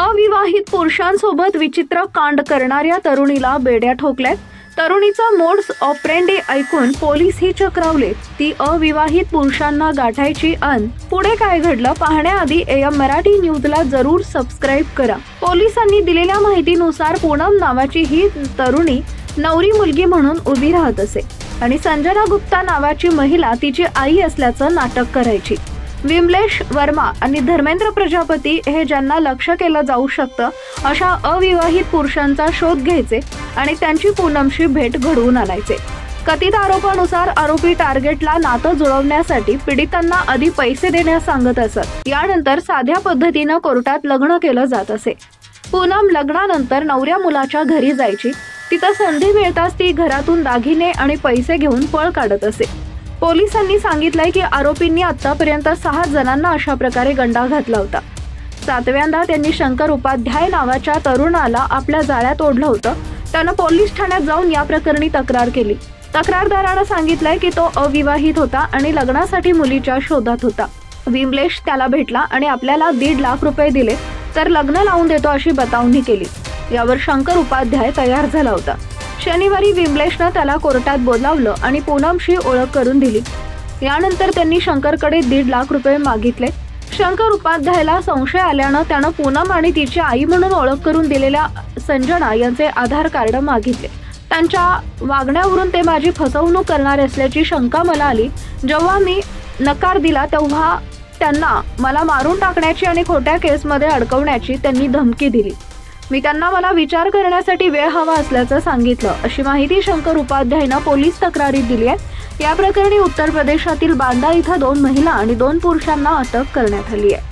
अविवाहित पुरुषांसोबत विचित्र कांड करणाऱ्या तरुणीला बेड्या ठोकल्यात। तरुणीचा मोड्स ऑपरेंडी ऐकून पोलीसही चक्रावले। ती अविवाहित पुरुषांना गाठायची अन पुढे काय घडलं पाहण्याआधी AM मराठी न्यूजला जरूर सबस्क्राईब करा। पोलिसांनी दिलेल्या माहितीनुसार पूनम नावाची ही तरुणी नवरी मुलगी म्हणून उभी राहत असे आणि संजना गुप्ता नावाची महिला तिची आई असल्याचं नाटक करायची। विमलेश वर्मा आणि धर्मेंद्र प्रजापती हे ज्यांना लक्ष केलं जाऊ शकतं अशा अविवाहित पुरुषांचा शोध घ्यायचे आणि त्यांची पूनमशी भेट घडवून आणायचे। कथित आरोपानुसार आरोपी टार्गेटला नातं जुळवण्यासाठी पीडितांना आधी पैसे देण्यास सांगत असत। यानंतर साध्या पद्धतीनं कोर्टात लग्न केलं जात असे। पूनम लग्नानंतर नवऱ्या मुलाच्या घरी जायची। तिथं संधी मिळताच ती घरातून दागिने आणि पैसे घेऊन पळ काढत असे। पोलिसांनी सांगितलंय की आरोपींनी आतापर्यंत 6 जणांना अशा प्रकारे गंडा घातला होता। 7व्यांदा त्यांनी शंकर उपाध्याय नावाच्या तरुणाला आपल्या जाळ्यात ओढलं होतं। त्यानं पोलीस ठाण्यात जाऊन या प्रकरणी तक्रार केली। तक्रारदारानं सांगितलंय की तो अविवाहित होता आणि लग्नासाठी मुलीच्या शोधात होता। विमलेश त्याला भेटला आणि आपल्याला 1.5 लाख रुपये दिले तर लग्न लावून देतो अशी बतावणी केली। यावर शंकर उपाध्याय तयार झाला होता। शनिवारी विमलेशनं त्याला कोर्टात बोलावलं आणि पूनमशी ओळख करून दिली। यानंतर त्यांनी शंकरकडे 1.5 लाख रुपये मागितले। शंकर उपाध्यायला संशय आल्यानं त्यानं पूनम आणि तिची आई म्हणून ओळख करून दिलेल्या संजना यांचे आधार कार्ड मागितले। त्यांच्या वागण्यावरून ते माझी फसवणूक करणार असल्याची शंका मला आली। जेव्हा मी नकार दिला तेव्हा त्यांना मला मारून टाकण्याची आणि खोट्या केसमध्ये अडकवण्याची त्यांनी धमकी दिली। मी त्यांना मला विचार करण्यासाठी वेळ हवा असल्याचं सांगितलं अशी माहिती शंकर उपाध्यायनं पोलीस तक्रारीत दिली आहे। या प्रकरणी उत्तर प्रदेशातील बांदा इथं 2 महिला आणि 2 पुरुषांना अटक करण्यात आली आहे।